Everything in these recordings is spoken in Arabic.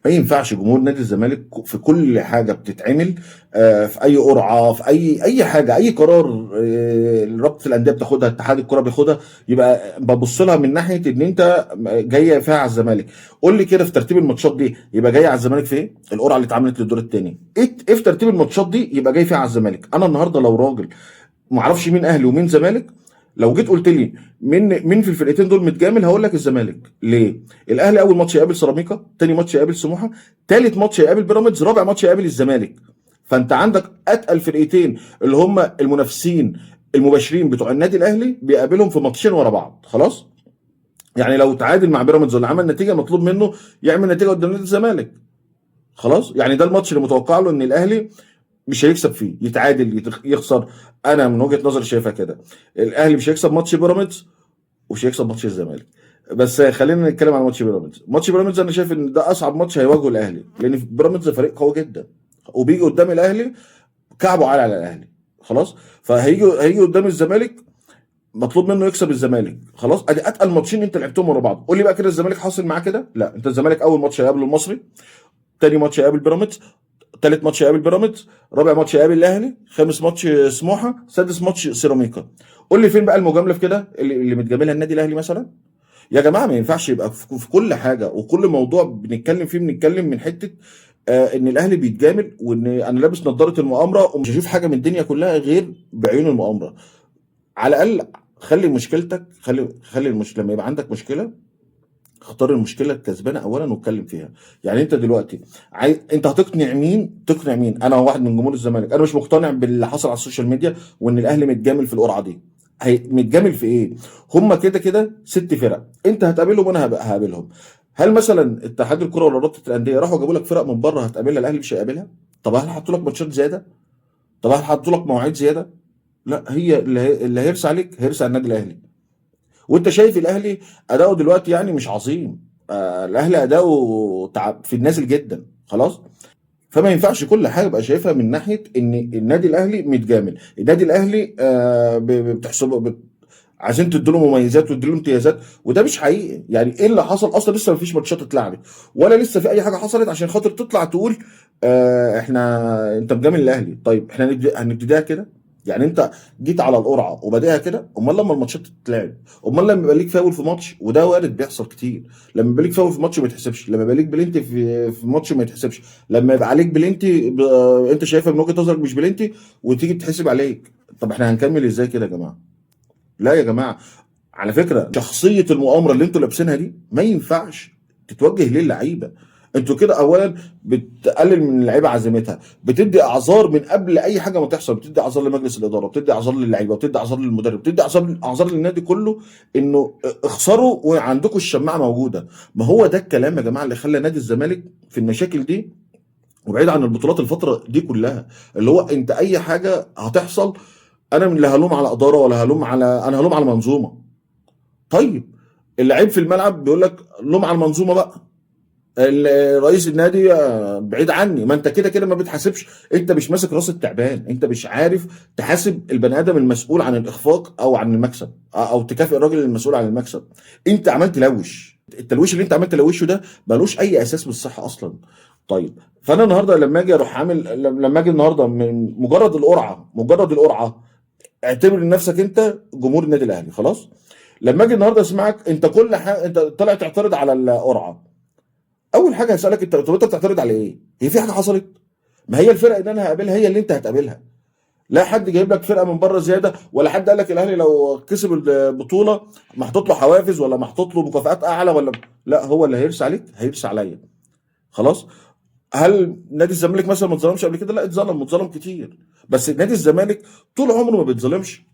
ما ينفعش جمهور نادي الزمالك في كل حاجه بتتعمل، في اي قرعه، في اي حاجه، اي قرار رابطه الانديه بتاخدها، اتحاد الكره بياخدها، يبقى ببص لها من ناحيه ان انت جايه فيها على الزمالك. قول لي كده في ترتيب الماتشات دي يبقى جاي على الزمالك في ايه؟ القرعه اللي اتعملت للدور الثاني ايه في ترتيب الماتشات دي يبقى جاي فيها على الزمالك؟ انا النهارده لو راجل ما اعرفش مين اهلي ومين زمالك، لو جيت قلت لي مين في الفرقتين دول متجامل، هقول لك الزمالك. ليه؟ الاهلي اول ماتش يقابل سيراميكا، تاني ماتش يقابل سموحه، تالت ماتش يقابل بيراميدز، رابع ماتش يقابل الزمالك. فانت عندك اتقل فرقتين اللي هم المنافسين المباشرين بتوع النادي الاهلي بيقابلهم في ماتشين ورا بعض. خلاص؟ يعني لو تعادل مع بيراميدز ولا عمل نتيجه، مطلوب منه يعمل نتيجه قدام نادي الزمالك. خلاص؟ يعني ده الماتش اللي متوقع له ان الاهلي مش هيكسب فيه، يتعادل يخسر. انا من وجهه نظري شايفها كده، الاهلي مش هيكسب ماتش بيراميدز ومش هيكسب ماتش الزمالك. بس خلينا نتكلم عن ماتش بيراميدز. ماتش بيراميدز انا شايف ان ده اصعب ماتش هيواجهه الاهلي، لان بيراميدز فريق قوي جدا وبيجي قدام الاهلي كعبه عالي على الاهلي. خلاص؟ هيجي قدام الزمالك مطلوب منه يكسب الزمالك. خلاص؟ ادي اتقل ماتشين انت لعبتهم ورا بعض. قول لي بقى كده الزمالك حاصل معاه كده؟ لا، انت الزمالك اول ماتش هيقابل المصري، تاني ماتش هيقابل بيراميدز، تالت ماتش هيقابل بيراميدز، رابع ماتش هيقابل الاهلي، خامس ماتش سموحه، سادس ماتش سيراميكا. قول لي فين بقى المجامله في كده اللي متجاملها النادي الاهلي مثلا؟ يا جماعه ما ينفعش يبقى في كل حاجه وكل موضوع بنتكلم فيه بنتكلم من حته ان الاهلي بيتجامل، وان انا لابس نظاره المؤامره ومش هشوف حاجه من الدنيا كلها غير بعيون المؤامره. على الاقل خلي مشكلتك، خلي لما يبقى عندك مشكله اختار المشكله الكسبانه اولا واتكلم فيها. يعني انت دلوقتي انت هتقنع مين؟ تقنع مين؟ انا واحد من جمهور الزمالك، انا مش مقتنع باللي حصل على السوشيال ميديا وان الاهلي متجامل في القرعه دي. متجامل في ايه؟ هما كده كده 6 فرق، انت هتقابلهم وانا هقابلهم. هل مثلا اتحاد الكره ولا رابطه الانديه راحوا جابوا لك فرق من بره هتقابلها الاهلي مش هيقابلها؟ طب هل حطوا لك ماتشات زياده؟ طب هل حطوا لك مواعيد زياده؟ لا، هي اللي هيرسى عليك هيرسى على النادي الاهلي. وانت شايف الاهلي اداؤه دلوقتي يعني مش عظيم، الاهلي اداؤه في النازل جدا. خلاص؟ فما ينفعش كل حاجه ابقى شايفها من ناحيه ان النادي الاهلي متجامل. النادي الاهلي بتحسبه عايزين تديله مميزات وتديله امتيازات، وده مش حقيقي. يعني ايه اللي حصل اصلا؟ لسه ما فيش ماتشات اتلعبت ولا لسه في اي حاجه حصلت عشان خاطر تطلع تقول انت مجامل الاهلي. طيب احنا هنبتديها كده؟ يعني انت جيت على القرعه وبادئها كده؟ امال لما الماتشات تتلعب؟ امال لما يبقى ليك فاول في ماتش، وده وارد بيحصل كتير، لما يبقى ليك فاول في ماتش ما يتحسبش، لما يبقى ليك بلنتي في ماتش ما يتحسبش، لما يبقى عليك بلنتي انت شايفها من وجهه نظرك مش بلنتي وتيجي تتحسب عليك. طب احنا هنكمل ازاي كده يا جماعه؟ لا يا جماعه، على فكره شخصيه المؤامره اللي انتوا لابسينها دي ما ينفعش تتوجه للعيبه. انتوا كده اولا بتقلل من اللعيبه عزيمتها، بتدي اعذار من قبل اي حاجه ما تحصل، بتدي اعذار لمجلس الاداره، بتدي اعذار للعيبه، بتدي اعذار للمدرب، بتدي اعذار للنادي كله، انه اخسروا وعندكم الشماعه موجوده. ما هو ده الكلام يا جماعه اللي خلى نادي الزمالك في المشاكل دي، وبعيد عن البطولات الفتره دي كلها. اللي هو انت اي حاجه هتحصل انا لا هلوم على اداره ولا هلوم على، انا هلوم على منظومه. طيب اللعيب في الملعب بيقول لك لوم على المنظومه بقى، رئيس النادي بعيد عني. ما انت كده كده ما بتحاسبش، انت مش ماسك راس التعبان، انت مش عارف تحاسب البني ادم المسؤول عن الاخفاق او عن المكسب، او تكافئ الراجل المسؤول عن المكسب. انت عمال تلوش، التلويش اللي انت عمال تلوشه ده ملوش اي اساس بالصحه اصلا. طيب فانا النهارده لما اجي اروح عامل، لما اجي النهارده من مجرد القرعه اعتبر نفسك انت جمهور النادي الاهلي. خلاص؟ لما اجي النهارده اسمعك انت كل حاجه انت طالع تعترض على القرعه، اول حاجه هسالك انت، طب انت بتعترض على ايه؟ هي في حاجه حصلت؟ ما هي الفرق اللي انا هقابلها هي اللي انت هتقابلها. لا حد جايب لك فرقه من بره زياده، ولا حد قال لك الاهلي لو كسب البطوله محطوط له حوافز ولا محطوط له مكافآت اعلى ولا، لا، هو اللي هيرسى عليك هيرسى عليا. خلاص؟ هل نادي الزمالك مثلا ما اتظلمش قبل كده؟ لا، اتظلم كتير. بس نادي الزمالك طول عمره ما بيتظلمش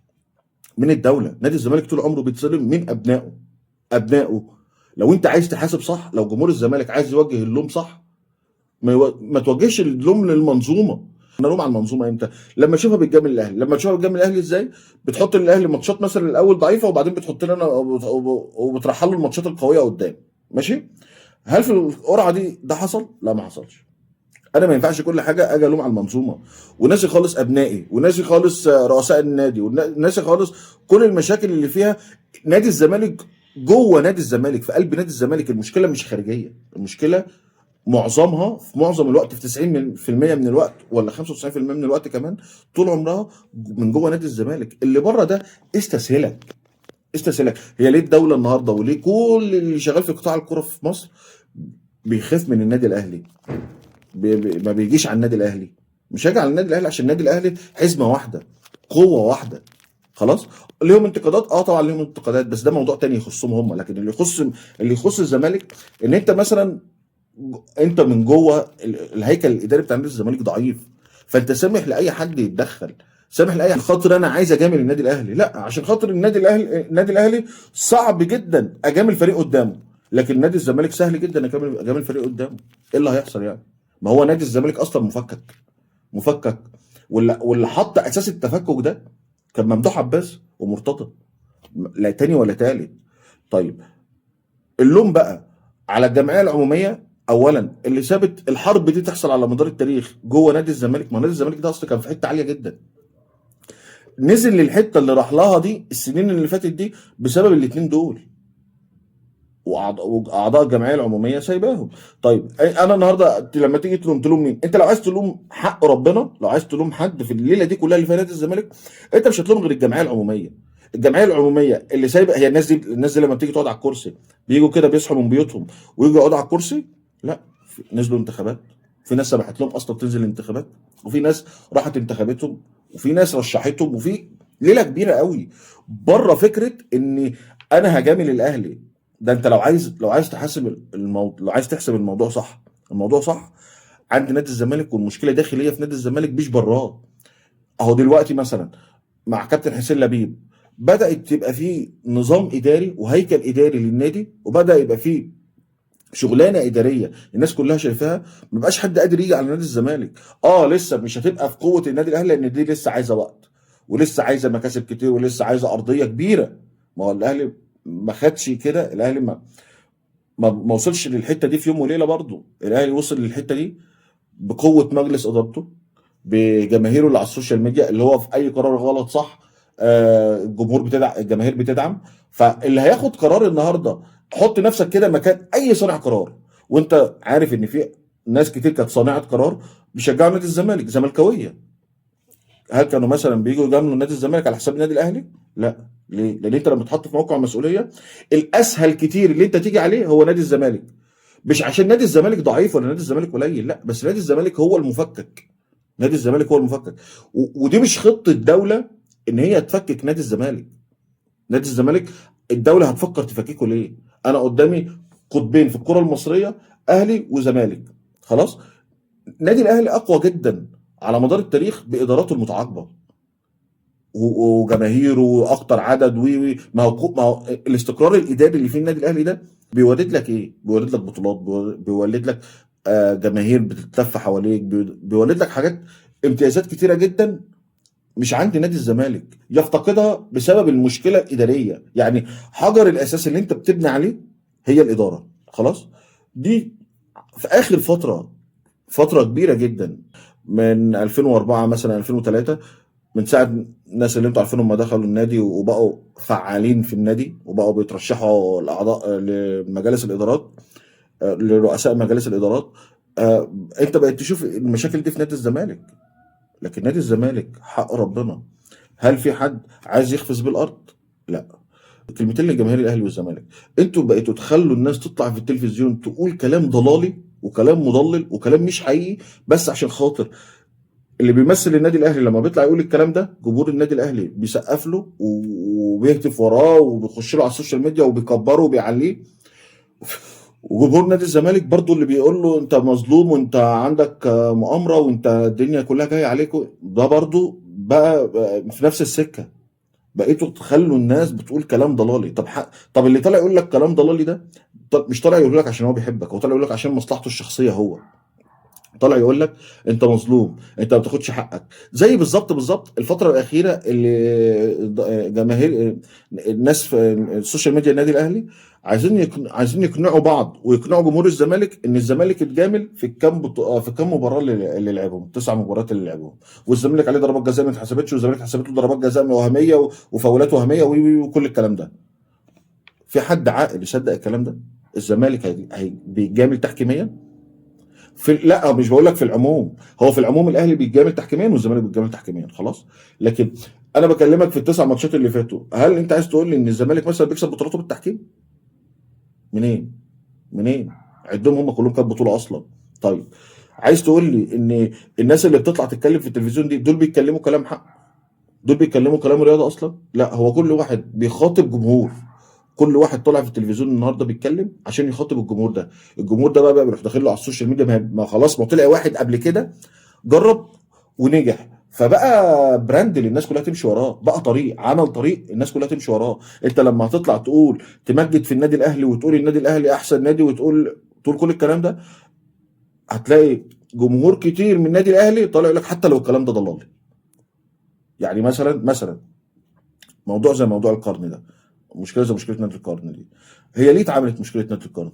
من الدوله، نادي الزمالك طول عمره بيتظلم من ابنائه. لو انت عايز تحاسب صح، لو جمهور الزمالك عايز يوجه اللوم صح، ما توجهش اللوم للمنظومه. انا الوم على المنظومه امتى؟ لما اشوفها بتجامل الاهلي. لما تشوفها بتجامل الاهلي ازاي؟ بتحط للاهلي ماتشات مثلا الاول ضعيفه، وبعدين بتحط لنا وبترحل له الماتشات القويه قدام. ماشي؟ هل في القرعه دي ده حصل؟ لا، ما حصلش. انا ما ينفعش كل حاجه اجي الوم على المنظومه، وناسي خالص ابنائي، وناسي خالص رؤساء النادي، وناسي خالص كل المشاكل اللي فيها نادي الزمالك. جوه نادي الزمالك، في قلب نادي الزمالك، المشكله مش خارجيه، المشكله معظمها في معظم الوقت، في 90% من الوقت ولا 95% من الوقت كمان، طول عمرها من جوه نادي الزمالك. اللي بره ده استسهلك، استسهلك. هي ليه الدوله النهارده وليه كل اللي شغال في قطاع الكره في مصر بيخاف من النادي الاهلي؟ ما بيجيش على النادي الاهلي. مش هاجي على النادي الاهلي عشان النادي الاهلي حزمه واحده، قوه واحده. خلاص. ليهم انتقادات، طبعا ليهم انتقادات، بس ده موضوع تاني يخصهم هم. لكن اللي يخص الزمالك ان انت مثلا انت من جوه الهيكل الاداري بتاع نادي الزمالك ضعيف، فانت سامح لاي حد يتدخل، سامح لاي خاطر انا عايز اجامل النادي الاهلي. لا، عشان خاطر النادي الاهلي صعب جدا اجامل فريق قدامه، لكن نادي الزمالك سهل جدا اجامل فريق قدامه. ايه اللي هيحصل يعني؟ ما هو نادي الزمالك اصلا مفكك، مفكك. واللي حط اساس التفكك ده كان ممدوح عباس ومرتضى، لا تاني ولا تالت. طيب، اللوم بقى على الجمعيه العموميه اولا اللي سابت الحرب دي تحصل على مدار التاريخ جوه نادي الزمالك. ما نادي الزمالك ده اصلا كان في حته عاليه جدا، نزل للحته اللي راح لها دي السنين اللي فاتت دي بسبب الاثنين دول، واعضاء الجمعيه العموميه سايباهم. طيب انا النهارده لما تيجي تلوم مين؟ انت لو عايز تلوم حق ربنا، لو عايز تلوم حد في الليله دي كلها اللي فيها نادي الزمالك، انت مش هتلوم غير الجمعيه العموميه. الجمعيه العموميه اللي سايبه هي الناس دي لما بتيجي تقعد على الكرسي بيجوا كده بيصحوا من بيوتهم ويجوا يقعدوا على الكرسي؟ لا، نزلوا انتخابات، في ناس سمحت لهم اصلا تنزل انتخابات، وفي ناس راحت انتخاباتهم، وفي ناس رشحتهم، وفي ليله كبيره قوي بره فكره ان انا هجامل الاهلي. ده انت لو عايز تحاسب لو عايز تحسب الموضوع صح، الموضوع صح عند نادي الزمالك، والمشكله داخليه في نادي الزمالك مش براه. اهو دلوقتي مثلا مع كابتن حسين لبيب بدات تبقى في نظام اداري وهيكل اداري للنادي، وبدا يبقى في شغلانه اداريه الناس كلها شايفاها. ما بقاش حد قادر يجي على نادي الزمالك. لسه مش هتبقى في قوه النادي الاهلي، لان دي لسه عايزه وقت، ولسه عايزه مكاسب كتير، ولسه عايزه ارضيه كبيره. ما هو الاهلي ما خدش كده، الاهلي ما وصلش للحته دي في يوم وليله. برضه الاهلي وصل للحته دي بقوه مجلس ادارته، بجماهيره اللي على السوشيال ميديا، اللي هو في اي قرار غلط صح الجماهير بتدعم. فاللي هياخد قرار النهارده، حط نفسك كده مكان اي صانع قرار، وانت عارف ان في ناس كتير كانت صانعه قرار بيشجعوا نادي الزمالك، زملكاويه. هل كانوا مثلا بييجوا يجاملوا نادي الزمالك على حساب النادي الاهلي؟ لا. ليه؟ لان انت لما تحط في موقع مسؤوليه، الاسهل كتير اللي انت تيجي عليه هو نادي الزمالك. مش عشان نادي الزمالك ضعيف ولا نادي الزمالك قليل، لا، بس نادي الزمالك هو المفكك. نادي الزمالك هو المفكك، ودي مش خطه الدوله ان هي تفكك نادي الزمالك. نادي الزمالك الدوله هتفكر تفككه ليه؟ انا قدامي قطبين في الكره المصريه، اهلي وزمالك. خلاص. نادي الاهلي اقوى جدا على مدار التاريخ باداراته المتعاقبه وجماهيره اكتر عدد ما هو الاستقرار الاداري اللي في النادي الاهلي ده بيولد لك ايه؟ بيولد لك بطولات، بيولد لك جماهير بتتلف حواليك، بيولد لك حاجات، امتيازات كتيره جدا مش عند نادي الزمالك، يفتقدها بسبب المشكله الاداريه. يعني حجر الاساس اللي انت بتبني عليه هي الاداره. خلاص. دي في اخر فتره كبيره جدا، من 2004 مثلا 2003، من ساعه الناس اللي انتوا عارفينهم ما دخلوا النادي وبقوا فعالين في النادي وبقوا بيترشحوا الاعضاء لمجالس الادارات، لرؤساء مجالس الادارات. انت بقيت تشوف المشاكل دي في نادي الزمالك. لكن نادي الزمالك حق ربنا، هل في حد عايز يخفز بالارض؟ لا. كلمتين لجماهير الاهلي والزمالك، انتوا بقيتوا تخلوا الناس تطلع في التلفزيون تقول كلام ضلالي وكلام مضلل وكلام مش حقيقي، بس عشان خاطر اللي بيمثل النادي الاهلي لما بيطلع يقول الكلام ده جمهور النادي الاهلي بيسقف له وبيهتف وراه وبيخش له على السوشيال ميديا وبيكبره وبيعليه. وجمهور نادي الزمالك برضو اللي بيقول له انت مظلوم وانت عندك مؤامره وانت الدنيا كلها جايه عليك، ده برضو بقى في نفس السكه. بقيتوا تخلوا الناس بتقول كلام ضلالي. طب اللي طالع يقول لك كلام ضلالي ده، مش طالع يقول لك عشان هو بيحبك، هو طالع يقول لك عشان مصلحته الشخصيه هو. طالع يقول لك انت مظلوم، انت ما بتاخدش حقك. زي بالظبط الفتره الاخيره اللي جماهير الناس في السوشيال ميديا النادي الاهلي عايزين يقنعوا بعض ويقنعوا جمهور الزمالك ان الزمالك اتجامل في كام مباراه اللي لعبهم، 9 مباريات اللي لعبهم، والزمالك عليه ضربات جزاء ما اتحسبتش، والزمالك حسبت له ضربات جزاء وهميه وفاولات وهميه وكل الكلام ده. في حد عاقل يصدق الكلام ده؟ الزمالك بيجامل تحكيميا؟ لا مش بقول لك في العموم، هو في العموم الاهلي بيتجامل تحكيميا والزمالك بيتجامل تحكيميا خلاص. لكن انا بكلمك في التسع ماتشات اللي فاتوا، هل انت عايز تقول لي ان الزمالك مثلا بيكسب بطولاته بالتحكيم؟ منين؟ منين؟ عدهم هم كلهم كانت بطوله اصلا. طيب عايز تقول لي ان الناس اللي بتطلع تتكلم في التلفزيون دي دول بيتكلموا كلام حق؟ دول بيتكلموا كلام رياضه اصلا؟ لا، هو كل واحد بيخاطب جمهور. كل واحد طالع في التلفزيون النهارده بيتكلم عشان يخاطب الجمهور ده. الجمهور ده بقى بيروح داخل له على السوشيال ميديا، ما خلاص، ما طلع واحد قبل كده جرب ونجح، فبقى براند اللي الناس كلها تمشي وراه، بقى طريق، عمل طريق الناس كلها تمشي وراه. انت لما هتطلع تقول تمجد في النادي الاهلي وتقول النادي الاهلي احسن نادي وتقول كل الكلام ده، هتلاقي جمهور كتير من النادي الاهلي طالع يقول لك حتى لو الكلام ده ضلالي. يعني مثلا موضوع زي موضوع القرن ده، مشكله زي مشكله نادي القرن دي، هي ليه اتعملت مشكله نادي القرن؟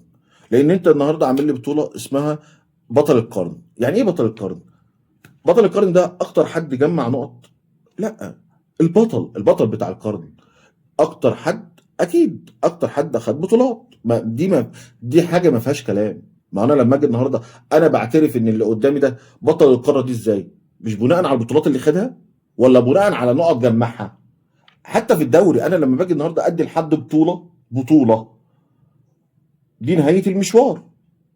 لان انت النهارده عامل لي بطوله اسمها بطل القرن. يعني ايه بطل القرن؟ بطل القرن ده اكتر حد جمع نقط؟ لا، البطل بتاع القرن اكتر حد، اكيد اكتر حد اخد بطولات. دي حاجه ما فيهاش كلام. ما انا لما اجي النهارده انا بعترف ان اللي قدامي ده بطل القاره دي ازاي؟ مش بناء على البطولات اللي خدها، ولا بناء على نقط جمعها. حتى في الدوري انا لما باجي النهارده ادي لحد بطوله، دي نهايه المشوار.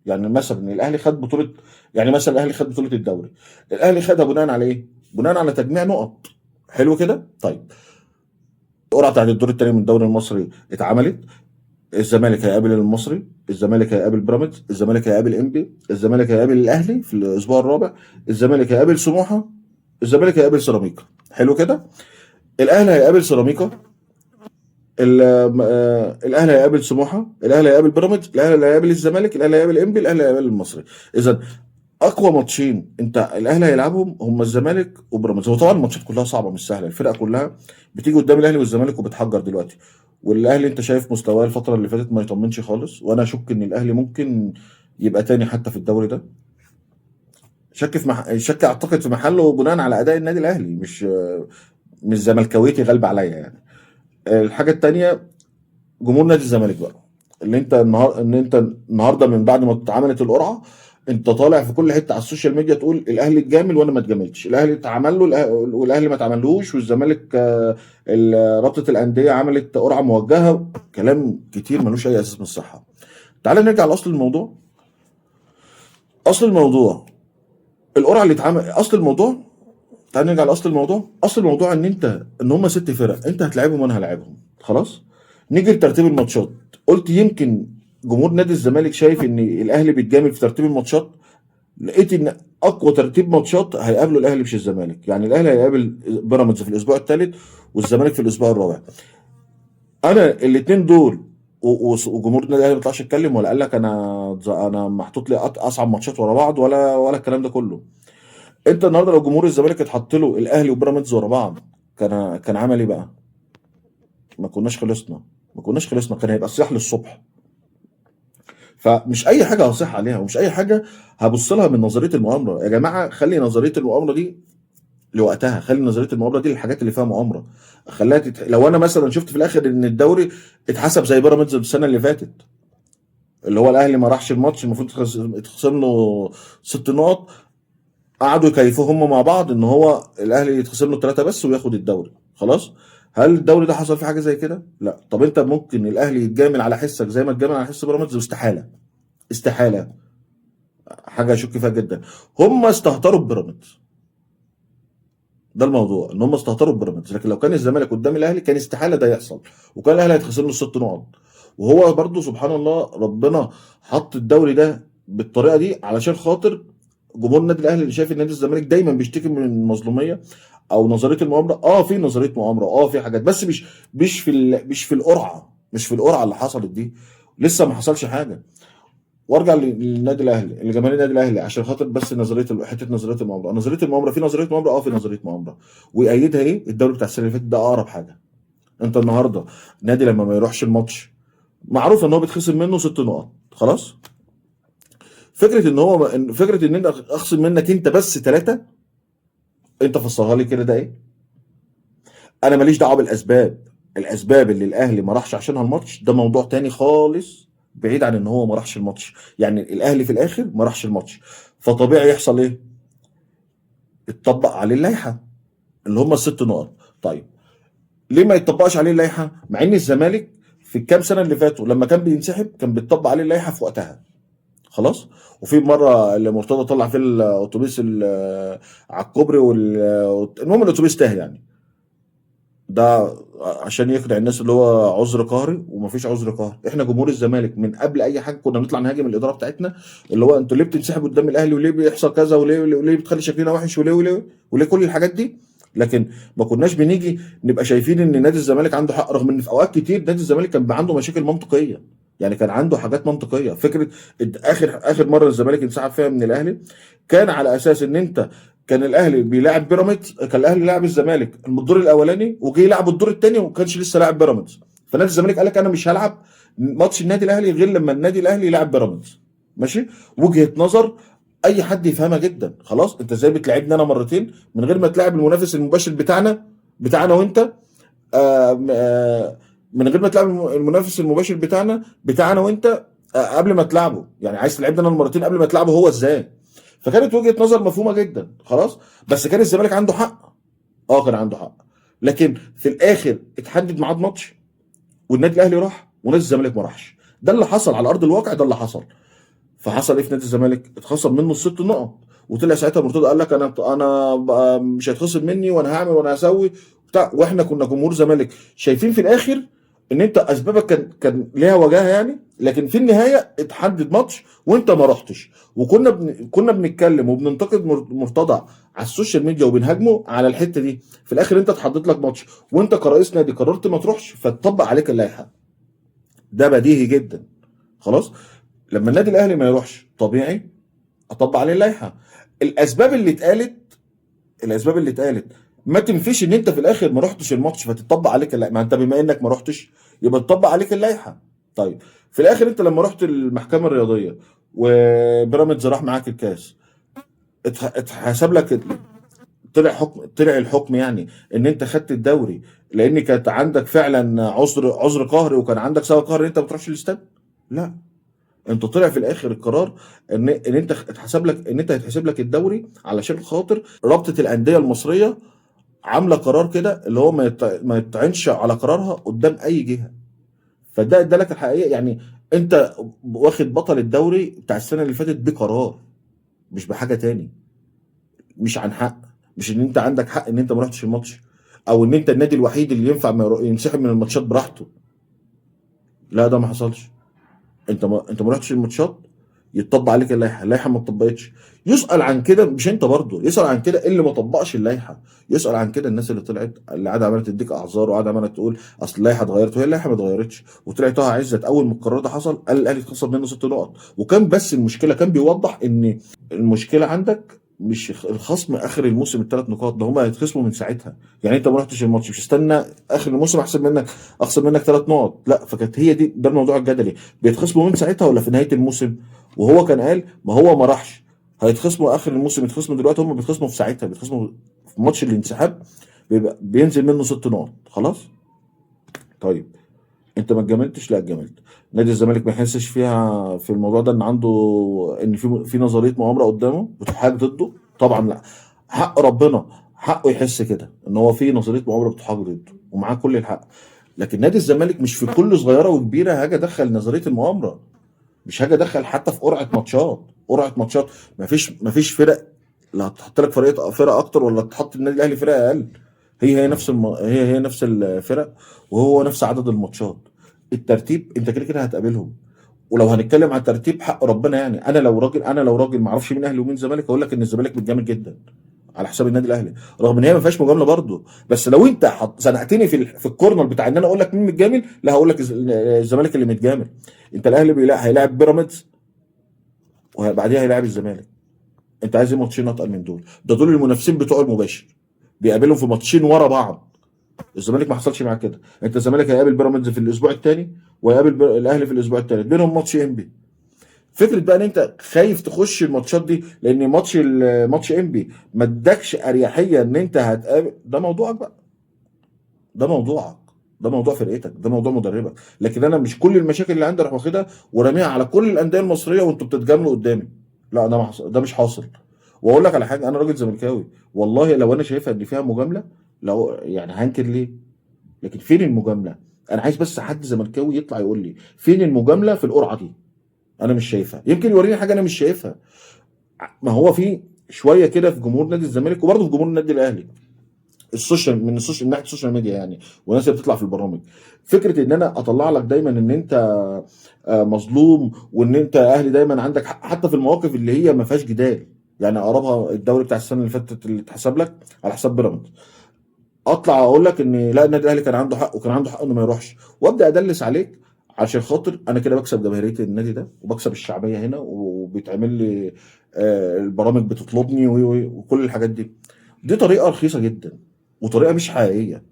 يعني مثلا الاهلي خد بطوله، يعني مثلا الاهلي خد بطوله الدوري، الاهلي خدها بناء على ايه؟ بناء على تجميع نقط. حلو كده؟ طيب القرعه بتاعت الدور الثاني من الدوري المصري اتعملت، الزمالك هيقابل المصري، الزمالك هيقابل بيراميدز، الزمالك هيقابل انبي، الزمالك هيقابل الاهلي في الاسبوع الرابع، الزمالك هيقابل سموحه، الزمالك هيقابل سيراميكا. حلو كده؟ الاهلي هيقابل سيراميكا، الاهلي هيقابل سموحه، الاهلي هيقابل بيراميدز، الاهلي هيقابل الزمالك، الاهلي هيقابل انبي، الاهلي هيقابل المصري. اذا اقوى ماتشين انت الاهلي هيلعبهم هم الزمالك وبيراميدز. هو طبعا الماتشات كلها صعبه مش سهله، الفرقه كلها بتيجي قدام الاهلي والزمالك وبتحجر دلوقتي. والاهلي انت شايف مستواه الفتره اللي فاتت ما يطمنش خالص، وانا اشك ان الاهلي ممكن يبقى تاني حتى في الدوري ده. شك اعتقد في محله بناء على اداء النادي الاهلي، مش زملكاويتي غالبه عليا يعني. الحاجه التانيه جمهور نادي الزمالك بقى، اللي انت النهارده من بعد ما اتعملت القرعه انت طالع في كل حته على السوشيال ميديا تقول الاهلي اتجامل وانا ما اتجاملتش، الاهلي اتعمل له والاهلي ما اتعملوش، والزمالك رابطه الانديه عملت قرعه موجهه، كلام كتير ملوش اي اساس من الصحه. تعال نرجع لاصل الموضوع. اصل الموضوع القرعه اللي اتعمل، اصل الموضوع، تعال نرجع لاصل الموضوع. اصل الموضوع ان هم ست فرق، انت هتلاعبهم وانا هلاعبهم خلاص. نيجي لترتيب الماتشات، قلت يمكن جمهور نادي الزمالك شايف ان الاهلي بيتجامل في ترتيب الماتشات، لقيت ان اقوى ترتيب ماتشات هيقابله الاهلي مش الزمالك. يعني الاهلي هيقابل بيراميدز في الاسبوع الثالث والزمالك في الاسبوع الرابع. انا الاثنين دول وجمهور النادي الاهلي ما طلعش يتكلم ولا قال لك انا محطوط لي اصعب ماتشات ورا بعض ولا الكلام ده كله. انت النهارده لو جمهور الزمالك اتحط له الاهلي وبيراميدز ورا بعض كان عمل ايه بقى؟ ما كناش خلصنا كان هيبقى صياح للصبح. فمش اي حاجه هصيح عليها ومش اي حاجه هبص لها من نظريه المؤامره. يا جماعه خلي نظريه المؤامره دي لوقتها، خلي نظريه المؤامره دي للحاجات اللي فيها مؤامره. لو انا مثلا شفت في الاخر ان الدوري اتحسب زي بيراميدز السنه اللي فاتت، اللي هو الاهلي ما راحش الماتش المفروض يتخصم له 6 نقط، قعدوا يكيفوا هم مع بعض ان هو الاهلي يتخصم له 3 بس وياخد الدوري خلاص. هل الدوري ده حصل فيه حاجه زي كده؟ لا. طب انت ممكن الاهلي يتجامل على حسك زي ما اتجامل على حس بيراميدز؟ استحاله، استحاله، حاجه اشك فيها جدا. هم استهتروا ببيراميدز، ده الموضوع، ان هم استهتروا ببيراميدز. لكن لو كان الزمالك قدام الاهلي كان استحاله ده يحصل، وكان الاهلي هيتخصم له 6 نقط. وهو برضو سبحان الله ربنا حط الدوري ده بالطريقه دي علشان خاطر جمهور النادي الاهلي اللي شايف النادي الزمالك دايما بيشتكي من المظلوميه او نظريه المؤامره. في نظريه مؤامره، في حاجات، بس مش في القرعه اللي حصلت دي، لسه ما حصلش حاجه. وارجع للنادي الاهلي، لجماهير النادي الاهلي، عشان خاطر بس نظريه المؤامره. نظريه المؤامره في نظريه مؤامره، في نظريه مؤامره. ويأيدها ايه؟ الدوري بتاع السنه اللي فاتت ده اقرب حاجه. انت النهارده نادي لما ما يروحش الماتش معروف ان هو بيتخصم منه 6 نقط خلاص. فكره ان انت اخصم منك انت بس 3، انت فسرها لي كده ده ايه؟ انا ماليش دعوه الاسباب اللي الاهلي ما راحش عشانها الماتش ده موضوع تاني خالص، بعيد عن ان هو ما راحش الماتش. يعني الاهلي في الاخر ما راحش الماتش، فطبيعي يحصل ايه؟ يتطبق عليه اللائحه اللي هم الست نقط. طيب ليه ما يتطبقش عليه اللائحه؟ مع ان الزمالك في الكام سنه اللي فاتوا لما كان بينسحب كان بيتطبق عليه اللائحه في وقتها. خلاص. وفي مره اللي مرتضى طلع فيه الاتوبيس على الكوبري المهم الاتوبيس تاه يعني. ده عشان يقنع الناس اللي هو عذر قهري، ومفيش عذر قهري. احنا جمهور الزمالك من قبل اي حاجه كنا بنطلع نهاجم الاداره بتاعتنا، اللي هو انتوا ليه بتنسحبوا قدام الاهلي، وليه بيحصل كذا، وليه بتخلي شكلنا وحش، وليه كل الحاجات دي. لكن ما كناش بنيجي نبقى شايفين ان نادي الزمالك عنده حق، رغم ان في اوقات كتير نادي الزمالك كان بيبقى عنده مشاكل منطقيه. يعني كان عنده حاجات منطقيه. فكره اخر مره الزمالك انسحب فيها من الاهلي كان على اساس ان انت كان الاهلي بيلاعب بيراميدز، كان الاهلي لاعب الزمالك الدور الاولاني وجه يلعب الدور الثاني وما كانش لسه لاعب بيراميدز. فنادي الزمالك قال لك انا مش هلعب ماتش النادي الاهلي غير لما النادي الاهلي يلعب بيراميدز. ماشي. وجهه نظر اي حد يفهمها جدا. خلاص انت ازاي بتلعبني انا مرتين من غير ما تلعب المنافس المباشر بتاعنا وانت من غير ما تلعب المنافس المباشر بتاعنا وانت قبل ما تلعبه. يعني عايز تلعبني انا المرتين قبل ما تلعبه هو ازاي؟ فكانت وجهه نظر مفهومه جدا. خلاص. بس كان الزمالك عنده حق. كان عنده حق. لكن في الاخر اتحدد ميعاد ماتش والنادي الاهلي راح ونادي الزمالك ما راحش. ده اللي حصل على ارض الواقع. ده اللي حصل. فحصل ايه في نادي الزمالك؟ اتخصم منه الست نقط. وطلع ساعتها مرتضى قال لك انا مش هيتخصم مني وانا هعمل وانا هسوي بتاع. واحنا كنا جمهور زمالك شايفين في الاخر ان انت اسبابك كان ليها وجاهه يعني. لكن في النهايه اتحدد ماتش وانت ما رحتش. كنا بنتكلم وبننتقد مرتضى على السوشيال ميديا وبنهاجمه على الحته دي. في الاخر انت اتحدد لك ماتش وانت كرئيس نادي قررت ما تروحش فتطبق عليك اللائحه. ده بديهي جدا. خلاص. لما النادي الاهلي ما يروحش طبيعي اطبق عليه اللائحه. الاسباب اللي اتقالت ما تنفيش ان انت في الاخر ما رحتش الماتش فتطبق عليك اللائحه. ما انت بما انك ما رحتش يبقى تطبق عليك اللائحه. طيب في الاخر انت لما رحت المحكمه الرياضيه وبيراميدز راح معاك الكاس اتحسب لك طلع الحكم يعني ان انت خدت الدوري لان كانت عندك فعلا عذر قهري وكان عندك سبب قهري ان انت ما تروحش الاستاد؟ لا. انت طلع في الاخر القرار ان انت اتحسب لك ان انت هيتحسب لك الدوري علشان خاطر رابطه الانديه المصريه عامله قرار كده اللي هو ما يطعنش على قرارها قدام اي جهه. فده ادالك الحقيقه يعني. انت واخد بطل الدوري بتاع السنه اللي فاتت بقرار مش بحاجه تاني. مش عن حق. مش ان انت عندك حق ان انت ما رحتش الماتش او ان انت النادي الوحيد اللي ينفع ينسحب من الماتشات براحته. لا ده ما حصلش. انت ما رحتش الماتشات يتطبق عليك اللائحه ما اتطبقتش. يسال عن كده مش انت برضه يسال عن كده اللي ما طبقش اللائحه. يسال عن كده الناس اللي طلعت اللي قاعده عماله تديك اعذار وقاعده عماله تقول اصل اللائحه اتغيرت وهي اللائحه ما اتغيرتش. وطلع طه عزت اول ما القرار ده حصل قال الاهلي اتخصم منه ست نقط. وكان بس المشكله كان بيوضح ان المشكله عندك مش الخصم اخر الموسم الثلاث نقاط ده هم هيتخصموا من ساعتها. يعني انت ما رحتش الماتش مش استنى اخر الموسم اخصم منك ثلاث نقط. لا. فكانت هي دي ده الموضوع الجدلي بيتخصموا من ساعتها ولا في نهايه الموسم. وهو كان قال ما هو ما راحش هيتخصموا اخر الموسم. يتخصموا دلوقتي هم بيتخصموا في ساعتها. بيتخصموا في ماتش الانسحاب بينزل منه ست نقط. خلاص. طيب انت ما اتجاملتش. لا اتجاملت. نادي الزمالك ما يحسش فيها في الموضوع ده ان عنده ان في نظريه مؤامره قدامه بتحاج ضده؟ طبعا لا. حق ربنا حقه يحس كده ان هو في نظريه مؤامره بتحاج ضده ومعاه كل الحق. لكن نادي الزمالك مش في كل صغيره وكبيره هاجي ادخل نظريه المؤامره. مش هاجي ادخل حتى في قرعه ماتشات. ما فيش فرق. لا هتحط لك فرق اكتر ولا تحط النادي الاهلي فرق اقل. هي نفس الفرق وهو نفس عدد الماتشات. الترتيب انت كده كده هتقابلهم. ولو هنتكلم على الترتيب حق ربنا يعني انا لو راجل ما اعرفش مين اهلي ومين زمالك اقول لك ان الزمالك متجامل جدا على حساب النادي الاهلي رغم ان هي ما فيهاش مجامله برضه. بس لو انت زنقتني في الكورنر بتاع ان انا اقول لك مين متجامل لا هقول لك الزمالك اللي متجامل. انت الاهلي هيلاعب بيراميدز وبعديها هيلاعب الزمالك. انت عايز ايه ماتشين اتقل من دول؟ دول المنافسين بتوع المباشر بيقابلهم في ماتشين ورا بعض. الزمالك ما حصلش معاه كده. انت الزمالك هيقابل بيراميدز في الاسبوع الثاني وهيقابل الاهلي في الاسبوع الثالث بينهم ماتش انبي. فكره بقى ان انت خايف تخش الماتشات دي لان ماتش انبي ما ادكش اريحيه ان انت هتقابل. ده موضوعك بقى. ده موضوعك. ده موضوع فرقتك. ده موضوع مدربك. لكن انا مش كل المشاكل اللي عندي اروح واخدها وراميها على كل الانديه المصريه وانتوا بتتجاملوا قدامي. لا ده ما حصل، ده مش حاصل. واقول لك على حاجه، انا راجل زملكاوي، والله لو انا شايفها ان فيها مجامله، لو يعني هنكر ليه؟ لكن فين المجامله؟ انا عايز بس حد زملكاوي يطلع يقول لي فين المجامله في القرعه دي. انا مش شايفها، يمكن يوريني حاجه انا مش شايفها. ما هو في شويه كده في جمهور نادي الزمالك وبرضه في جمهور النادي الاهلي، السوشيال من ناحيه السوشيال ميديا يعني، والناس اللي بتطلع في البرامج، فكره ان انا اطلع لك دايما ان انت مظلوم، وان انت اهلي دايما عندك حق حتى في المواقف اللي هي ما فيهاش جدال. يعني اقربها الدوري بتاع السنه اللي فاتت اللي اتحسب لك على حساب بيراميدز، اطلع اقول لك ان لا النادي الاهلي كان عنده حق، وكان عنده حق انه ما يروحش، وابدا ادلس عليك عشان خاطر انا كده بكسب جماهيريه النادي ده وبكسب الشعبيه هنا، وبيتعمل لي البرامج بتطلبني وكل الحاجات دي. دي طريقه رخيصه جدا وطريقه مش حقيقيه.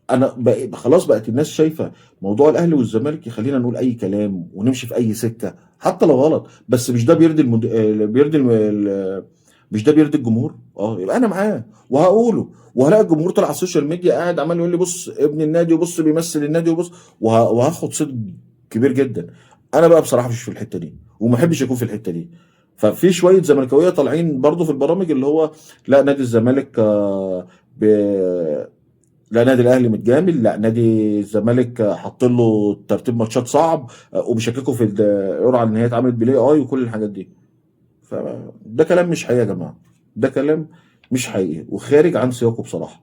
انا خلاص بقت الناس شايفه موضوع الاهلي والزمالك يخلينا نقول اي كلام ونمشي في اي سكه حتى لو غلط، بس مش ده بيرضي مش ده بيرضي الجمهور. يبقى انا معاه وهقوله، وهلاقي الجمهور طلع على السوشيال ميديا قاعد عمال يقول لي بص ابن النادي، وبص بيمثل النادي، وبص وهاخد صيت كبير جدا. انا بقى بصراحه مش في الحته دي وما احبش اكون في الحته دي. ففي شويه زملكاويه طالعين برضو في البرامج اللي هو لا نادي الزمالك لا نادي الاهلي متجامل، لا نادي الزمالك حاط له ترتيب ماتشات صعب، وبيشككوا في القرعه ان هي اتعملت بالاي اي وكل الحاجات دي. فده كلام مش حقيقي يا جماعه، ده كلام مش حقيقي وخارج عن سياقه بصراحه.